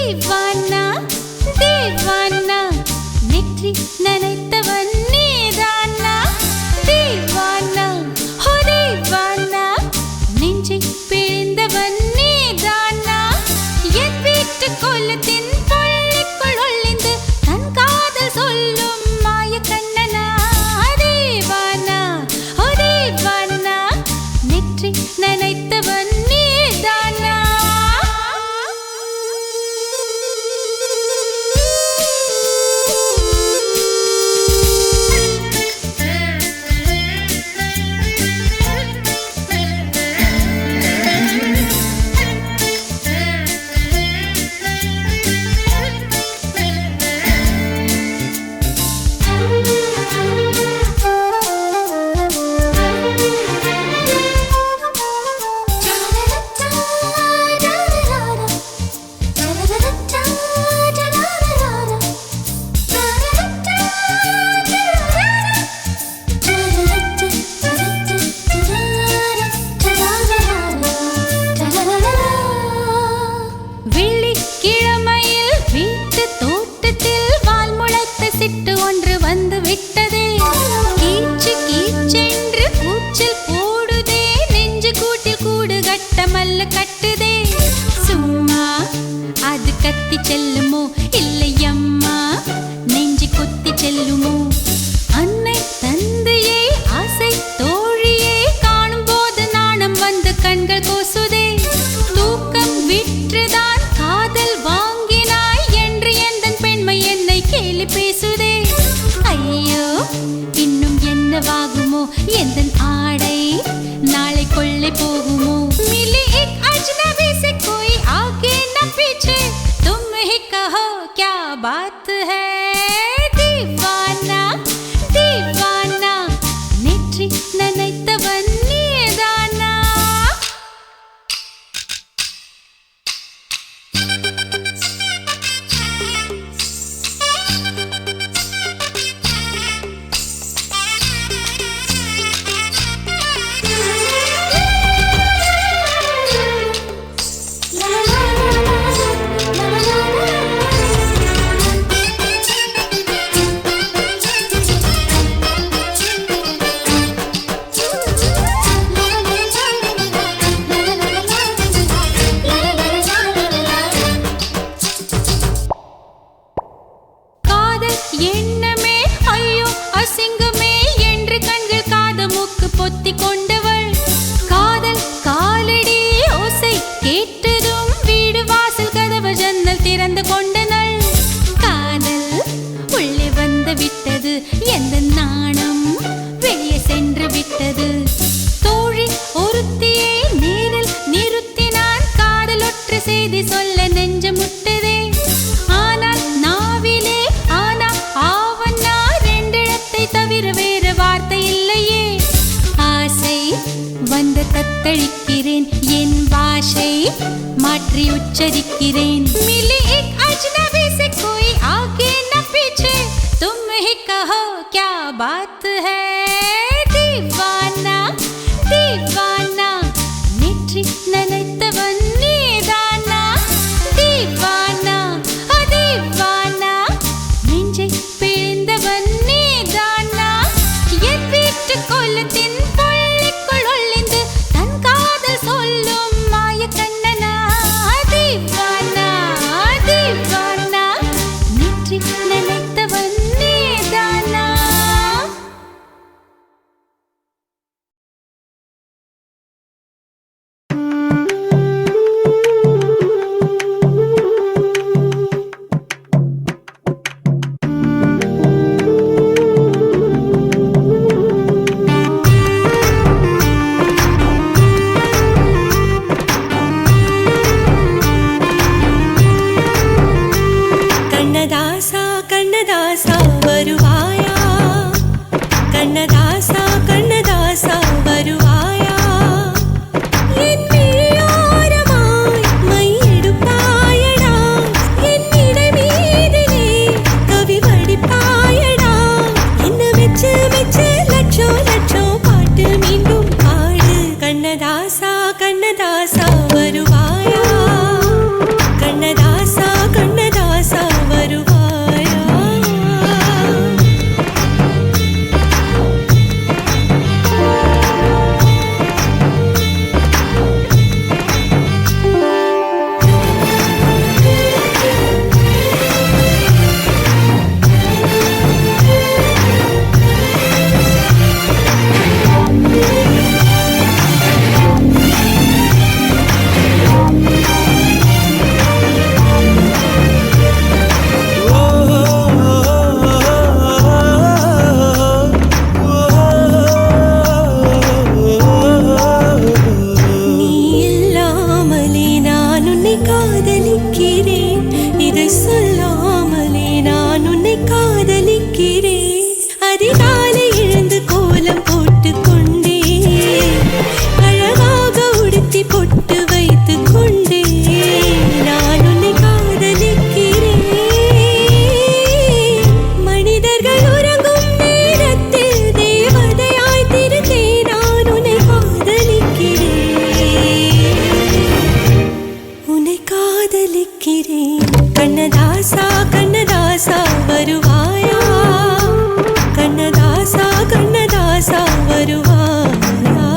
தீவானா தீவானா நெற்றி நனைத்தவன் நீதானா தீவானா ஹோ தீவானா நெஞ்சை பிழிந்தவன் நீதானா என் வீட்டு கோலத்தின் பள்ளிக்குள் ஒளிந்து தன் காதல் சொல்லும் மாய கண்ணனா தீவானா ஹோ தீவானா நெற்றி நனைத்தவன் நீதானா கட்டுதே சும்மா அது கத்தி செல்லுமோ இல்லையம்மா நெஞ்சு கொத்தி செல்லுமோ அன்னை தந்தையை ஆசை தோழியை காணும் போது நாணம் வந்து கண்கள் கோசுதே தூக்கம் விற்றுதான் காதல் வாங்கினாய் என்று எந்தன் பெண்மை என்னை கேலி பேசுதே ஐயோ இன்னும் என்னவாகுமோ எந்தன் ஆடை நாளை கொள்ளை போகுமோ मिली एक अजनबी से कोई आगे न पीछे तुम ही कहो क्या बात है दीवाना दीवाना नेत्री ननैतवन नीदाना எண்ணமே ஐயோ அசிங்கமே என்று கண்கள் காதமுக்கு பொத்தி கொண்டவள் காதல் காலடி ஓசை கேட்டதும் வீடு வாசல் கதவு ஜன்னல் திறந்து கொண்டனள் காதல் உள்ளே வந்து விட்டது எந்த நாணம் வெளியே சென்று விட்டது தோழி ஒருத்தியை நேரில் நிறுத்தினான் காதல் ஒற்றை செய்தி சொல்ல நெஞ்சு முட்டதே ஆனால் நாவிலே ஆவன்னா ரெண்டிடத்தை தவிர வேறு வார்த்தை இல்லையே ஆசை வந்து தத்தளிக்கிறேன் என் பாஷை மாற்றி உச்சரிக்கிறேன் मिली एक अजनबी से कोई आगे न पीछे तुम ही कहो क्या बात है दीवाना दीवाना नेत्री ननैतवन नीदाना दीवाना दीवाना நெஞ்சை பிழிந்தவன் நீதானா என் வீட்டு கோலத்தின் பள்ளிக்குள் ஒளிந்து தன் காதல் சொல்லும் மாய கண்ணனா தீவானா தீவானா நெற்றி நனைத்தவன் நீதானா காதலிக்கிறேன், இதை சொல்லாமலே நான் உன்னை காதலிக்கிறேன். அதிகாலை எழுந்து கோலம் போட்டு கொண்டே, அழகாக உடுத்தி பொட்டு வைத்து கொண்டே நான் உன்னை காதலிக்கிறேன். மனிதர்கள் உறங்கும் நேரத்தில் தேவதையாய் திருந்தே நான் உன்னை காதலிக்கிறேன், உன்னை காதலிக்கிறேன். கண்ணதாசா கண்ணதாசா வருவாயா, கண்ணதாசா கண்ணதாசா வருவாயா.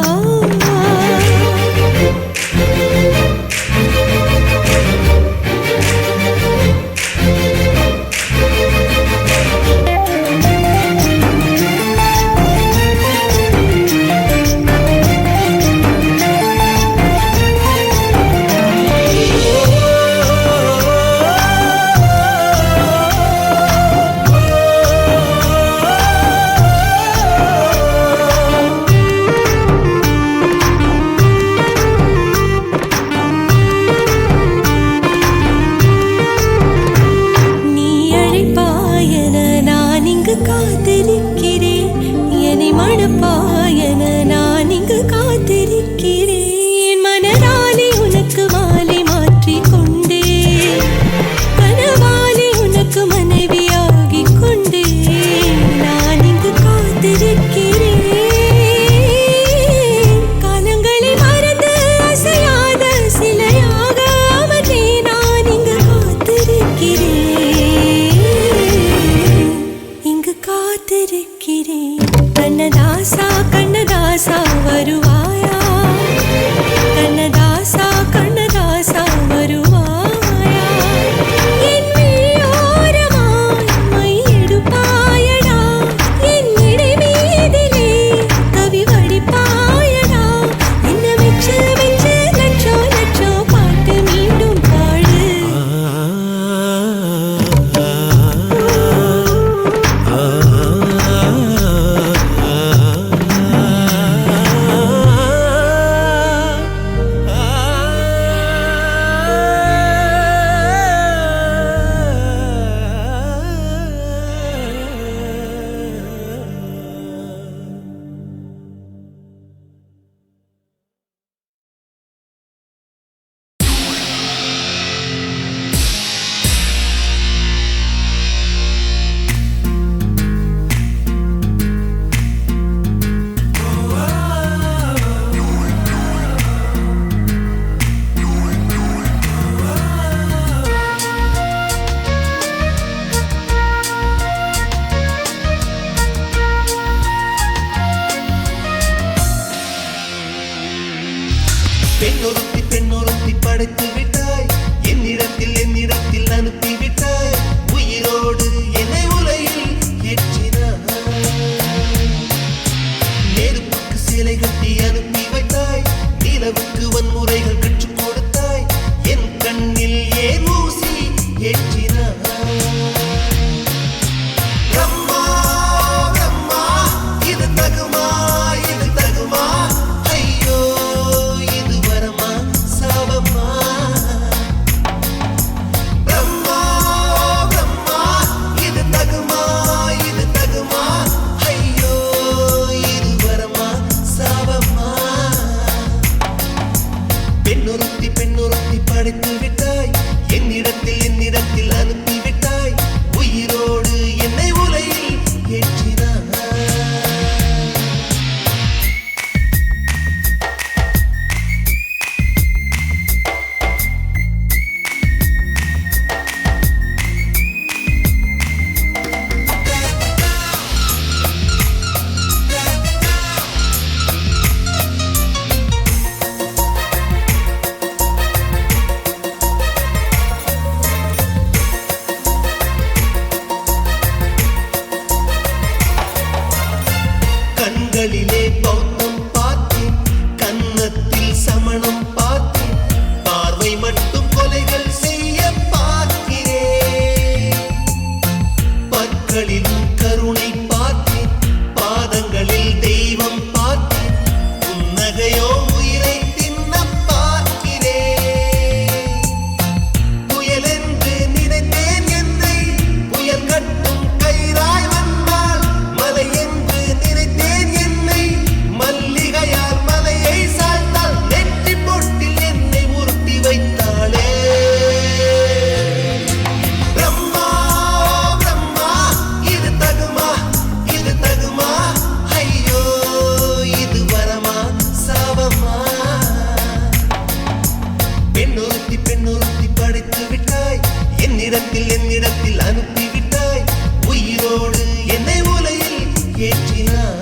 என்னிடத்தில் அனுப்பிவிட்டாய் உயிரோடு என்னை உலையில் ஏற்றினாய்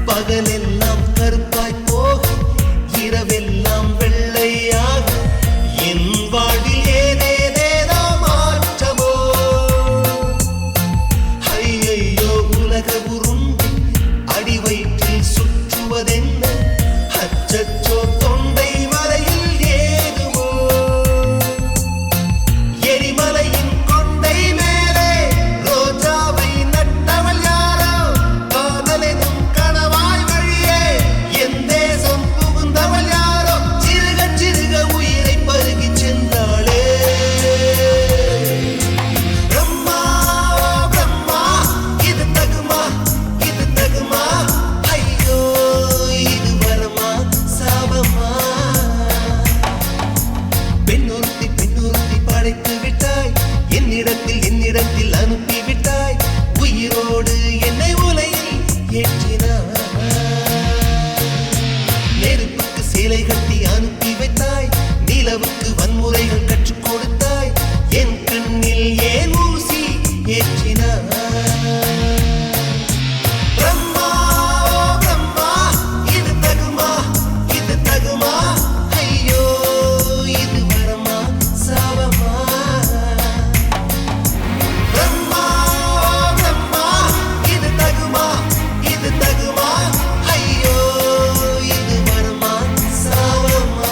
பகலெல்லாம் கருப்பாய் போக இரவெல்லாம் வெள்ளையாக என் வாழ்வில் ஏதேதேதோ மாற்றமோ ஐயையோ உலக உருண்டு அடி வயிற்றில் சுற்றுவதென்ன அச்சச்சோ தொண்டை வரையில் ஏதுமோ எரிமலையின் கொண்டை மேலே ரோஜாவை நட்டவள் யாரோ காதலெனும் கணவாய் வழியே என் தேசம் புகுந்தவள் யாரோ சிறுக சிறுக உயிரை பருகி சென்றாளே பிரம்மா பிரம்மா இது தகுமா ஐயோ இது வரமா சாபமா பெண்ணொருத்தி படைத்து விட்டாய் என்னிடத்தில் அனுப்பிவிட்டாய் உயிரோடு என்னை உலையில் ஏற்றினாய் நெருப்புக்கு சேலை கட்டி அனுப்பி வைத்தாய் நிலவுக்கு வன்முறைகள் கற்றுக் கொடுத்தாய் என் கண்ணில் ஏன் ஊசி ஏற்றினாய் பிரம்மா பிரம்மா இது தகுமா ஐயோ இது வரமா சாபமா பிரம்மா பிரம்மா இது தகுமா ஐயோ இது வரமா சாபமா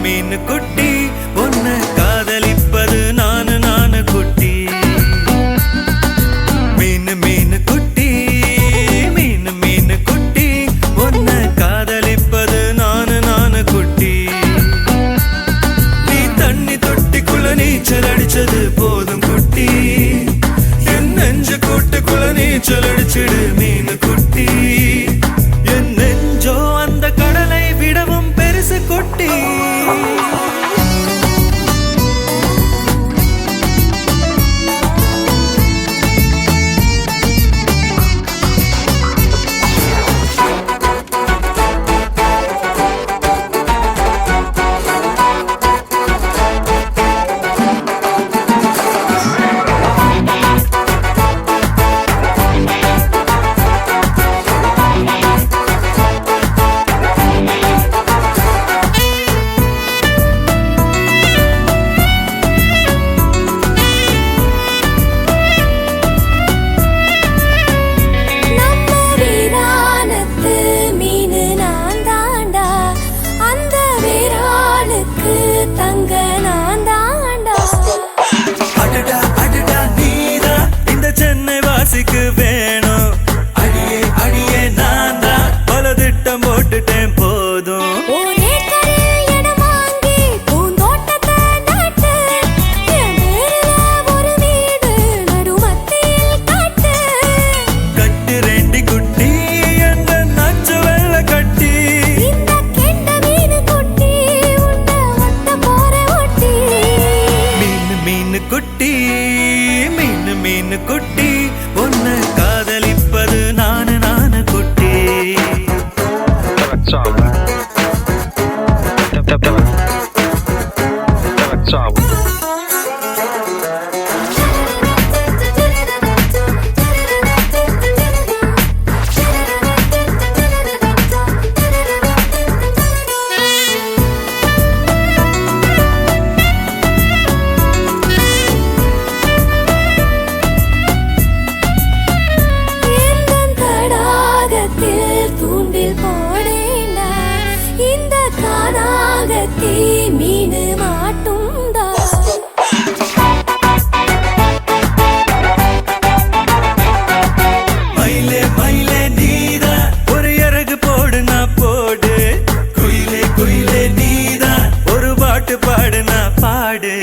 மீன் குட்டி உன்னை காதலிப்பது நானு குட்டி மீன் குட்டி உன்னை காதலிப்பது நானு குட்டி நீ தண்ணி தொட்டிக்குள்ள நீச்சல் அடிச்சது போதும் குட்டி என் நெஞ்சு கூட்டுக்குள்ள நீச்சல் அடிச்சிடு மீன் குட்டி என் நெஞ்சோ அந்த கடலை விடவும் பெருசு குட்டி குளத்தி மீன் மாட்டுண்டா மயிலே மயிலே நீதா ஒரு இறகு போடு நான் போடு குயிலே குயிலே நீதா ஒரு பாட்டு பாடு நான் பாடு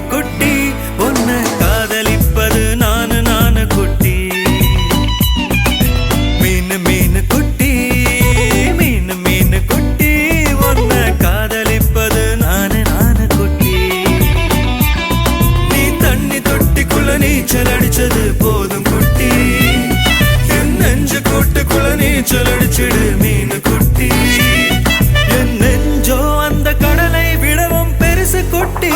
குட்டி உன்னை காதலிப்பது நானு நானு குட்டி மீனு மீனு குட்டி மீனு மீனு குட்டி உன்னை காதலிப்பது நானு நானு குட்டி நீ தண்ணி தொட்டிக்குள்ள நீச்சல் அடிச்சது போதும் குட்டி என் நெஞ்சு கூட்டுக்குள்ள நீச்சல் அடிச்சிடு மீனு குட்டி என் நெஞ்சோ அந்த கடலை விடவும் பெருசு குட்டி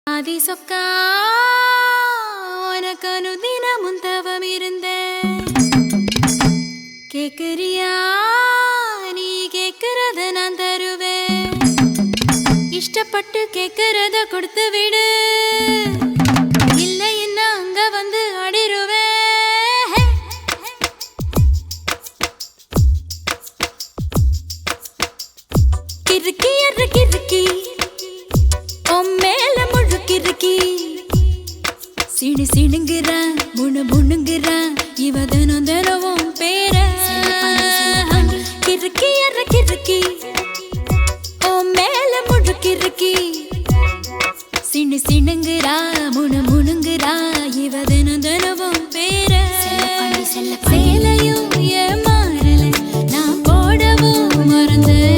ஆதி சொக்கா உனக்கு அனுதினமும் தவம் இருந்தேன் கேக்குறியா நீ கேக்குறத நான் தருவேன் இஷ்டப்பட்டு கேக்குறத கொடுத்து விடு இல்லை என்ன அங்க வந்து அடிருவேன் கிறுக்கி எற கிறுக்கி மேல முழுக்கிருக்கி சிடு சிடுங்குறான் முணு முணுங்குறான் இவ தினம் தினவும் பேர கிறுக்கி எற கிறுக்கி ஓ மேல முழுக்கிருக்கி சிடு சிடுங்குறா முணு முணுங்குறா இவ தினம் தினவும் பேர சேலையும் ஏன் மாறல நான் போடவும் மறந்தேன்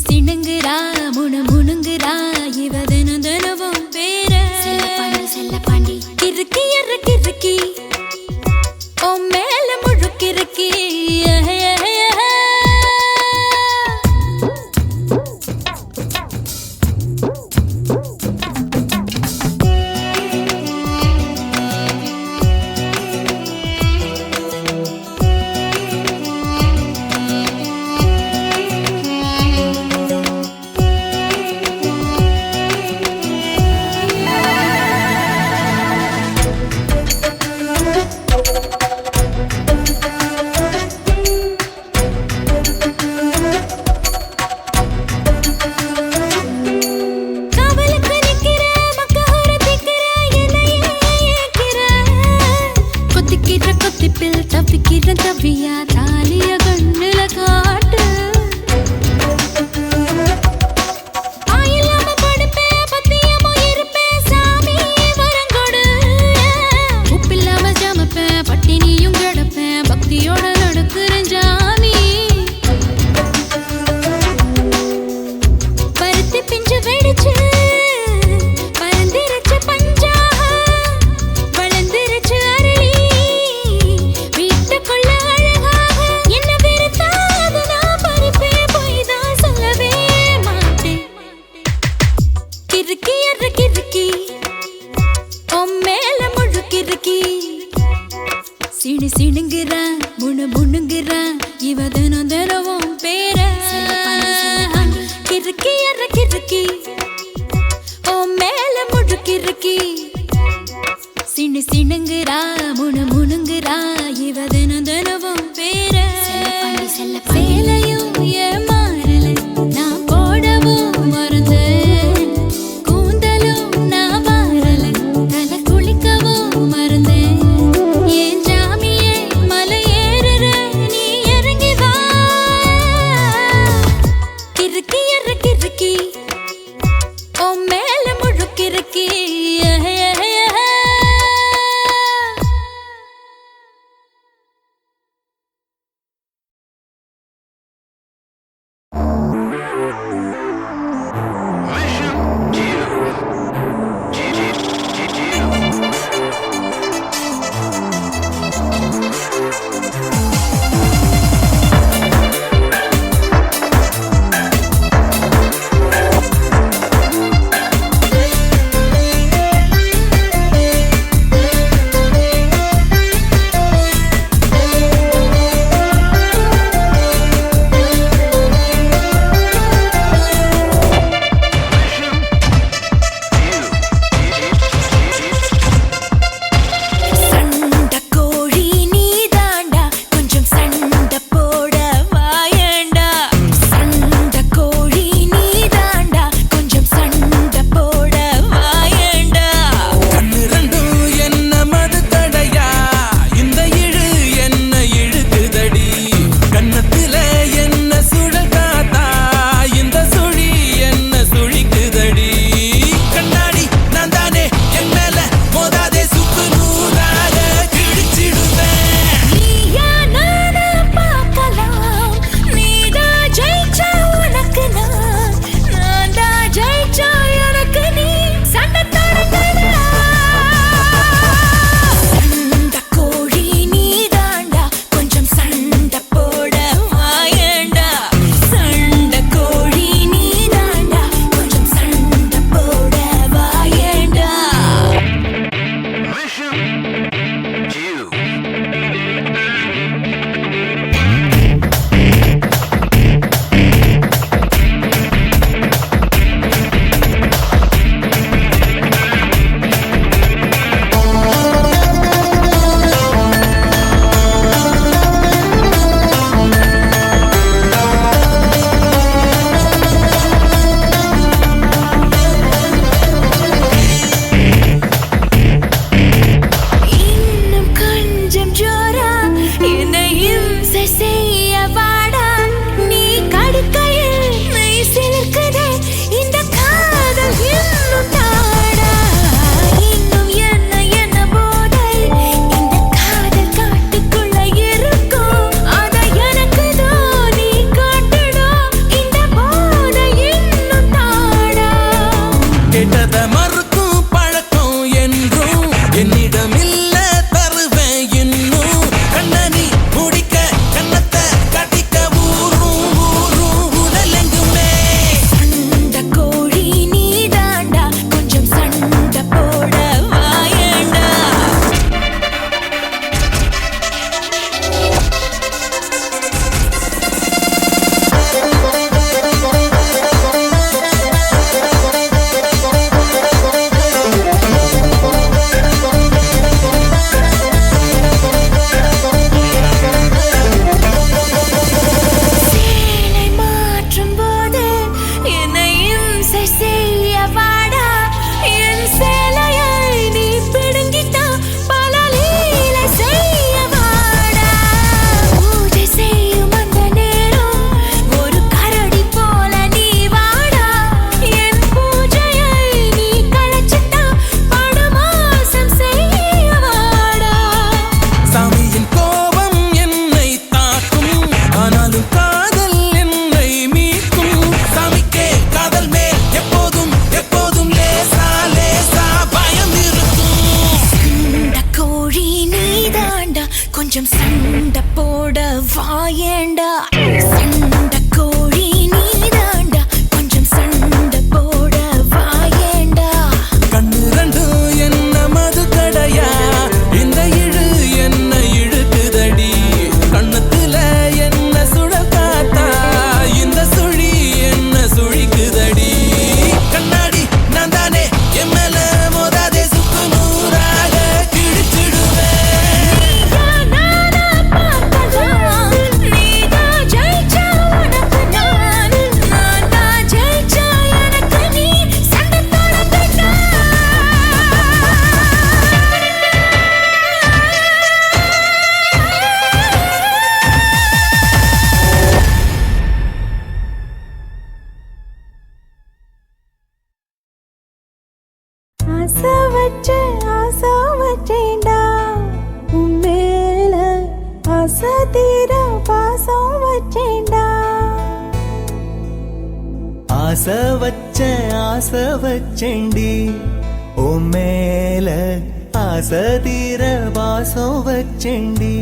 சிணுங்குறா முணு முணுங்குறா இவ தினம் தினவும் பேர செல்ல பாண்டி கிறுக்கி எற கிறுக்கி ஓ மேல முழுக்கிறுக்கி சிணுங்குறா முணுங்குறா இவ தினம் தினமும் பேர சேலையும் ஏன் மாறல நான் போடவும் மறந்தேன் கூந்தலும் நான் மாறல தலை குளிக்கவும் மறந்தேன் ஏன் ஜாமியே மலை ஏறுற நீ இறங்கி வா கிறுக்கி கிறுக்கி ஓ மேல முழுக்கிறுக்கி ஆசை வச்சேன்டா உன் மேல ஆசை தீர பாசம் வச்சேன்டா ஆசை வச்சேண்டி உன் மேல ஆசை தீர பாசம் வச்சேண்டி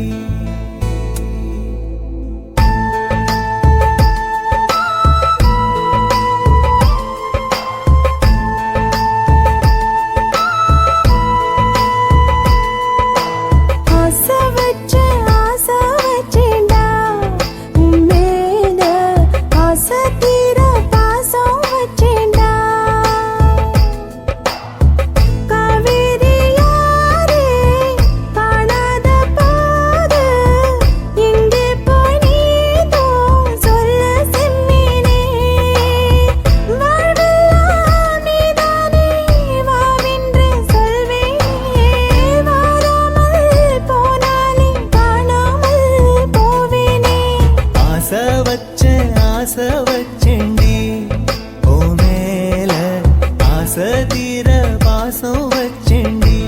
ஆசை வச்சேண்டி உன் மேல ஆசை தீர பாசம் வச்சேண்டி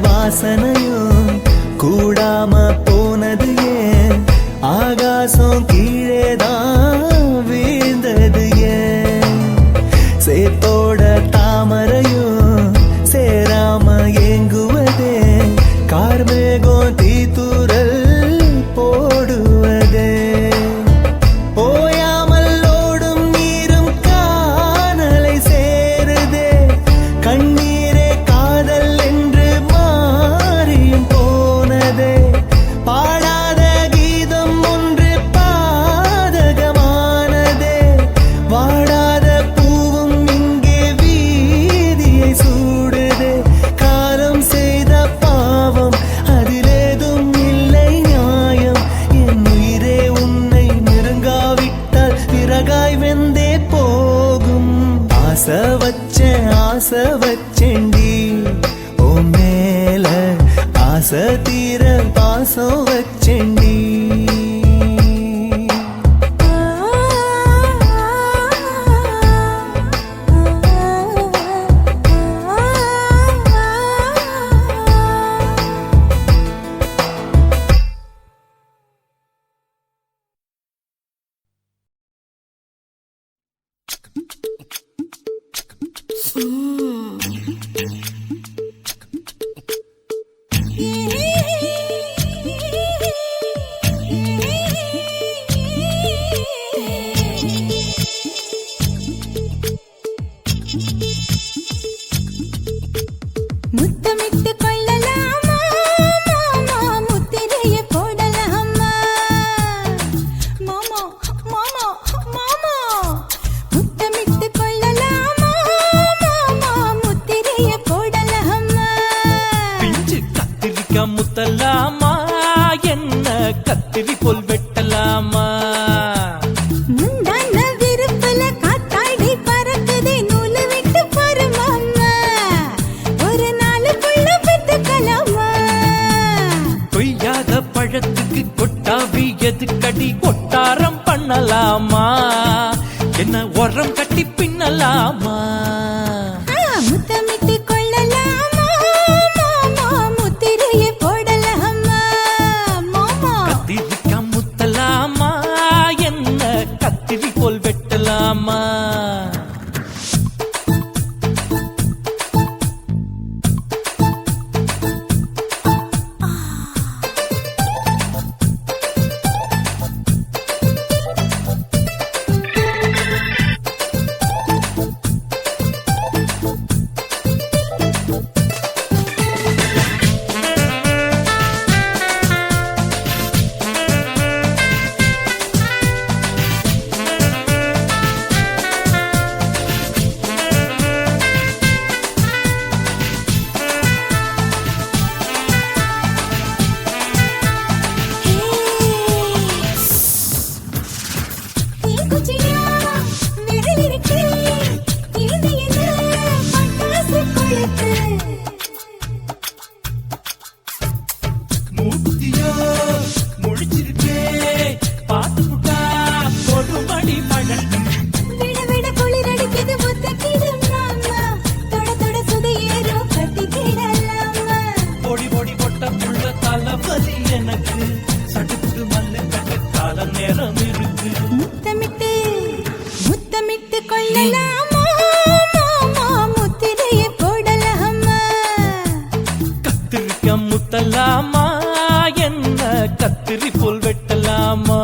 வாசனையும் கூடாம போனது ஏன் ஆகாசம் கீழேதான் வீழ்ந்தது ஏன் சேத்தோட தாமரையும் சேராம ஏங்குவதே கார்மேகம் தீத்துரல் போடுவதே ஓயாமல் ஓடும் நீரும் காணலை சேருதே கண்ணீரே காதல் என்று மாறியும் போனதே பாடாத கீதம் ஒன்று பாதகமானதே வாடாத பூவும் இங்கே வீதியை சூடுதே காலம் செய்த பாவம் அதிலேதும் இல்லை நியாயம் என் உயிரே உன்னை நெருங்காவிட்டால் பிறகாய் வெந்தே போகும் ஆசை வச்சேண்டி உன் மேல ஆசை தீர பாசம் வச்சேண்டி ஒட்டாரம் பண்ணலாமா என்ன உரம் கட்டி பின்னலாமா முத்தமிட்டு கொள்ளலாமா மாமா முத்திரையை போடலாமா மாமா கத்திரிக்கா முத்தலாமா என்ன கத்திரி போல் வெட்டலாமா மூத்தியோ முடிச்சிருக்கே பாத்து புட்டா கொடுமடி பழம் விட குளிரடிக்குது முத்தக்கிடும் மாமா தொட தொட சுதையேறோ கட்டிக்கிடலாமா பொடி பொடி பொட்ட புள்ள தலைவலி எனக்கு சடுக்கு மல்லு கட்ட கால நேரம் இருக்கு முத்தமிட்டு முத்தமிட்டு கொள்ளலாமா மாமா முத்திரையை போடலாமா கத்திரிக்க முத்தலாமா என்ன கத்திரி போல் வெட்டலாமா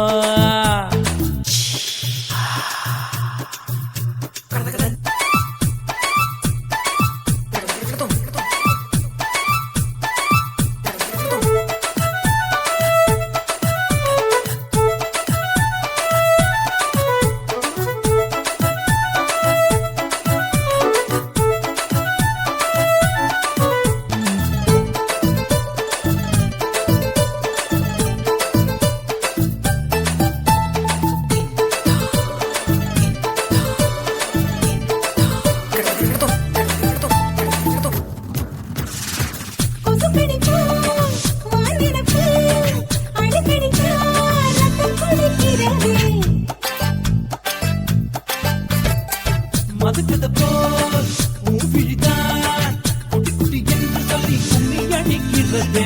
மதுக்கத போல் மூவிழிதான் குட்டி குட்டி என்று சொல்லி கும்மி அடிக்கிறது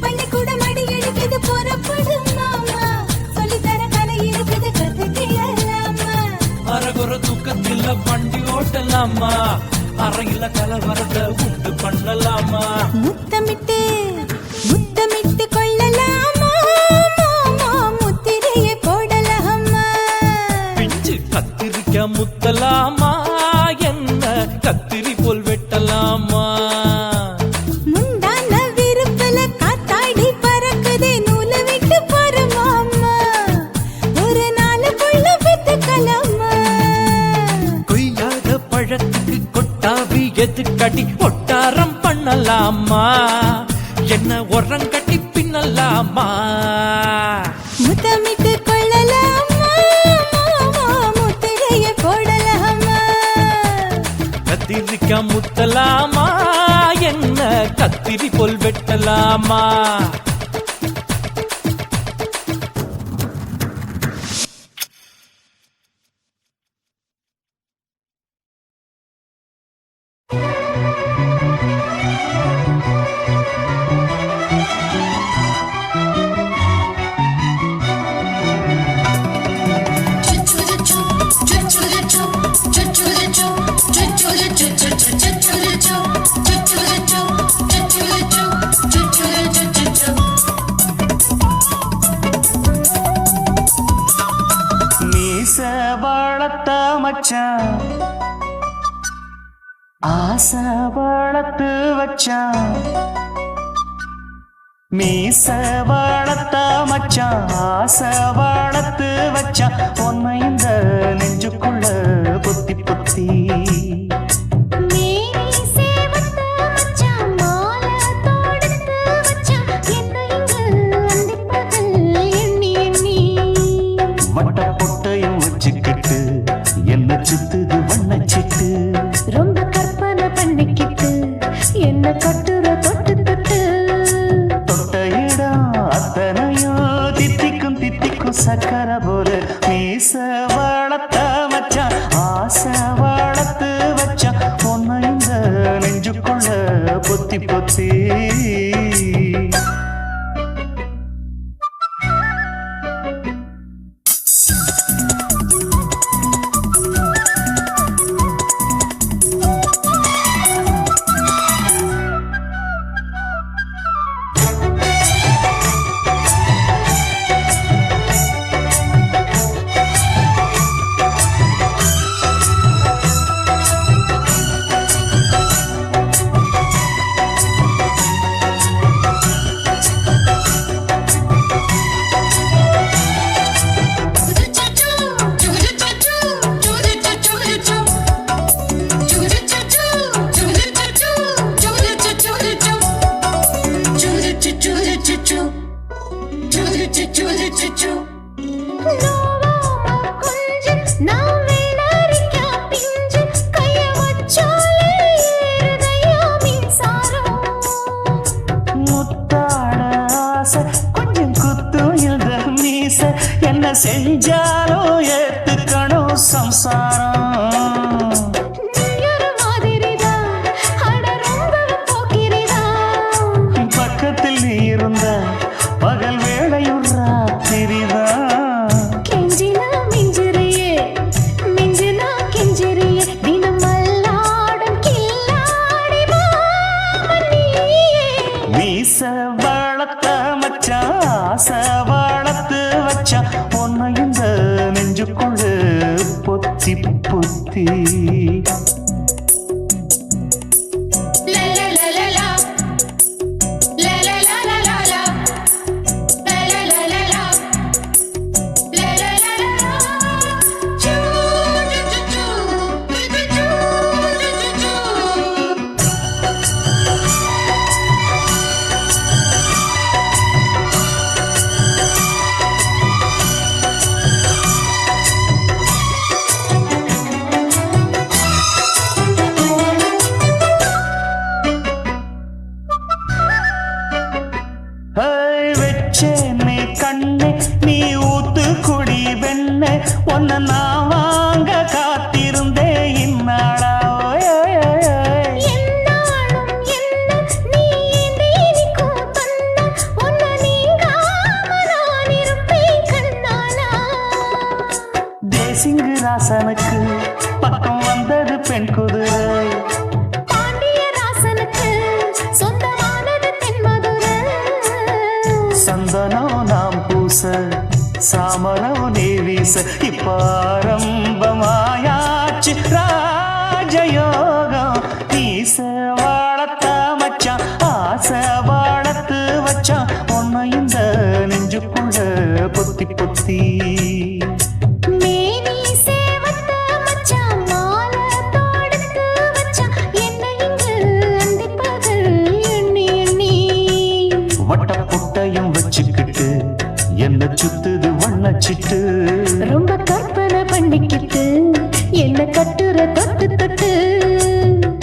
பள்ளிக்கூடம் அடி எடுக்குது புறப்படும் மாமா சொல்லித்தர கலை இருக்குது கத்துக்கிடலாமா அரகுற தூக்கத்தில் வண்டி ஓட்டலாமா அறையில கலவரத்தை உண்டு பண்ணலாமா முத்தமிட்டு முத்தமிட்டு கொள்ளலாமா மாமா முத்திரையை போடலாமா பிஞ்சு கத்திரிக்க முத்தலாமா என்ன கத்திரி போல் வெட்டலாமா முந்தான விருப்பல காத்தாடி பறக்குதே நூலை விட்டு போற மாமா ஒரு நாளுக்குள்ள பெத்துக்கலாமா கொய்யாத பழத்துக்கு கொட்டாவி எதுக்கடி ஒட்டாரம் பண்ணலாமா என்ன உரம் கட்டி பின்னலாமா முத்தமிட்டு கொள்ளலாமா மாமா முத்திரையை போடலாமா கத்திரிக்க முத்தலாமா என்ன கத்திரி போல் வெட்டலாமா வளர்த்த மச்சான் ஆசை வளர்த்து வச்சான் மீச வளர்த்த மச்சான் ஆசை வளர்த்து வச்சான் பொன்னை இந்த நெஞ்சுக்குள்ள புத்தி புத்தி என்ன சுத்துது வண்ணச்சிட்டு ரொம்ப கற்பனை பண்ணிக்கிட்டு என்ன கட்டுற தொட்டு தொட்டு தொட்ட இடம் அத்தனையோ தித்திக்கும் தித்திக்கும் சக்கர மீச வளர்த்த மச்சான் ஆசை வளர்த்து வச்சான் உன்னை இந்த நெஞ்சுக்குள்ள பொத்தி பொத்தி கொஞ்சம் குத்தும் இந்த மீச என்ன செஞ்சாலும் ஏத்துக்கணும் சம்சாரம் பக்கத்தில் நீ இருந்த பகல் வேளையும் ராத்திரிதான் மீச வளர்த்த மச்சான் ஆசை வளர்த்து வச்சான் உன்னை இந்த நெஞ்சுக்குள்ள பொத்தி பொத்தி வெச்சேனே கண்ணே நீ ஊத்து குடி வெண்ணே உன்னை நான் வாங்க காத்திருந்தே இந்நாளா தேசிங்கு ராசனுக்கு பக்கம் வந்தது பெண் குதிரை சந்தனம் நாம் பூச சாமரம் நீ வீச இப்பாரம்பமாயாச்சு ராஜயோகம் நீச வளர்த்த மச்சான் ஆசை வளர்த்து வச்சான் உன்னை இந்த நெஞ்சுக்குள்ள பொத்தி பொத்தி வட்டப்புட்டையும் வச்சுக்கிட்டு என்ன சுத்துது வண்ணச்சிட்டு ரொம்ப கற்பனை பண்ணிக்கிட்டு என்ன கட்டுற தொட்டு தொட்டு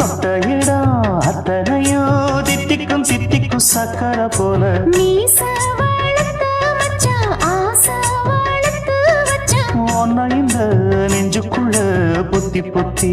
தொட்ட இடம் அத்தனையும் தித்திக்கும் தித்திக்கும் சக்கரை போல மீச வளர்த்த மச்சான் ஆசை வளர்த்து வச்சான் உன்னை இந்த நெஞ்சுக்குள்ள பொத்தி பொத்தி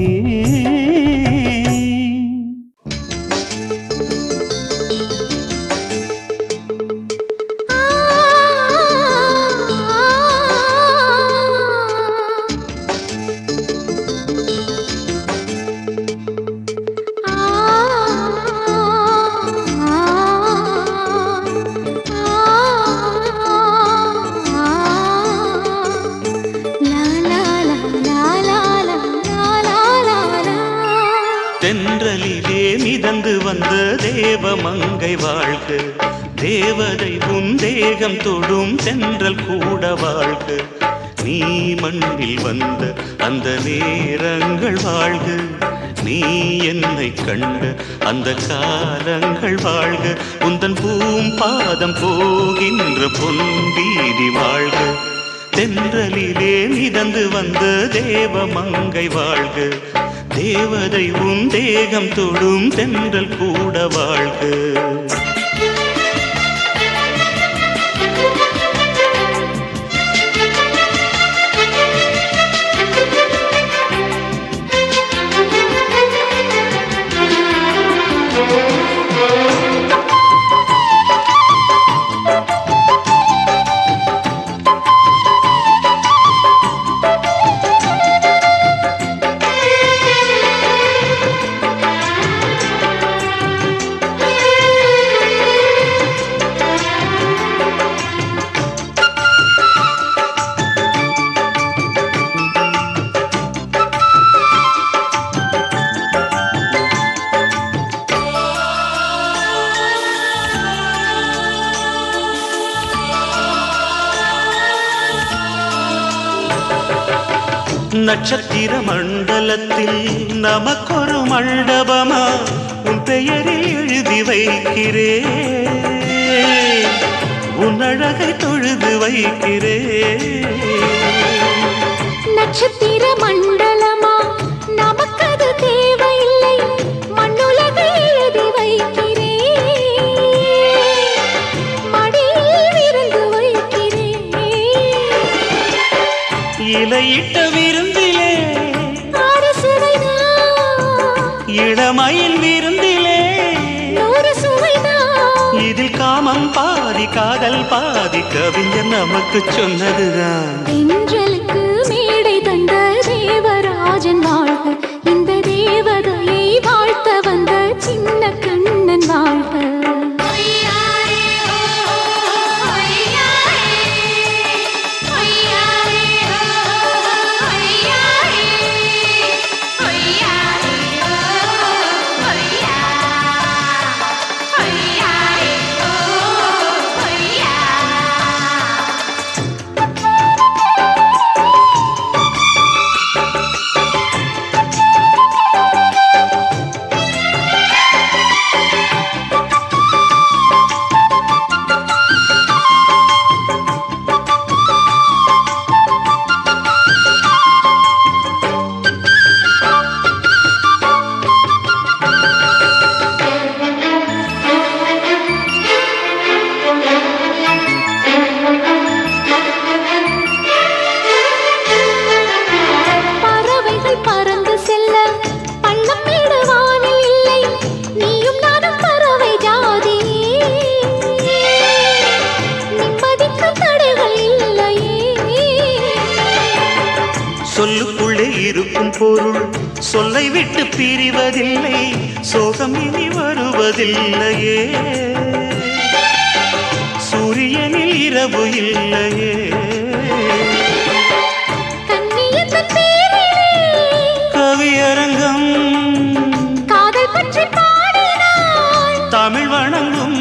தென்றலிலே மிதந்து வந்த தேவமங்கை வாழ்க தேவதை உன் தேகம் தொடும் தென்றல் கூட வாழ்க நீ மண்ணில் வந்த அந்த நேரங்கள் வாழ்க நீ என்னை கண்ட அந்த காலங்கள் வாழ்க உந்தன் பூம்பாதம் போகின்ற பொன் வீதி வாழ்க தென்றலிலே மிதந்து வந்த தேவமங்கை வாழ்க தேவதை உன் தேகம் தொடும் தென்றல் கூட வாழ்க நட்சத்திர மண்டலத்தில் நமக்கொரு மண்டபமா உன் பெயரில் எழுதி வைக்கிறேன், உன் அழகை தொழுது வைக்கிறேன். நட்சத்திர மண்டலமா நமக்கது தேவையில்லை, மண்ணுலகை எழுதி வைக்கிறேன், மடியில் விருந்து வைக்கிறேன். இலையிட்ட விருந்திலே ஆறு சுவைதான், இளமையின் விருந்திலே 100 சுவைதான். இதில் காமம் பாதி காதல் பாதி கவிஞர் நமக்கு சொன்னதுதான். தென்றலுக்கு மேடை தந்த தேவராஜன் வாழ்க, இந்த தேவதையை வாழ்த்த வந்த சின்ன கண்ணன் வாழ்க. சொல்லுக்குள்ளே இருக்கும் பொருள் சொல்லை விட்டு பிரிவதில்லை, சோகம் இனி வருவதில்லையே, சூரியனில் இரவு இல்லையே. கவியரங்கம் காதல் பற்றி பாடினாள், தமிழ் வணங்கும்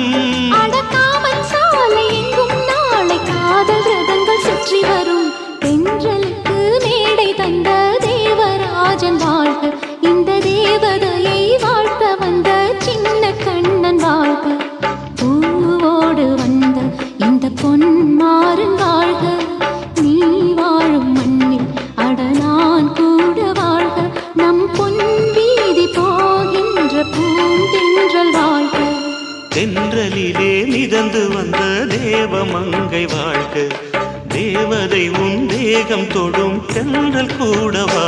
அடக்காமன் சாலை எங்கும் நாளை காதல் ரதங்கள் சுற்றி வரும். தென்றலுக்கு மேடை தந்த தேவராஜன் வாழ்க, இந்த தேவதையை வாழ்த்த வந்த சின்ன கண்ணன் வாழ்க. பூவோடு வந்த இந்த பொன்மாறன் வாழ்க, நீ வாழும் மண்ணில் அட நான் கூட வாழ்க, நம் பொன் வீதி போகின்ற பூந்தென்றல் வாழ்க. தென்றலிலே மிதந்து வந்த தேவமங்கை வாழ்க, தேவதை உன் தேகம் தொடும் தென்றல் கூடவா.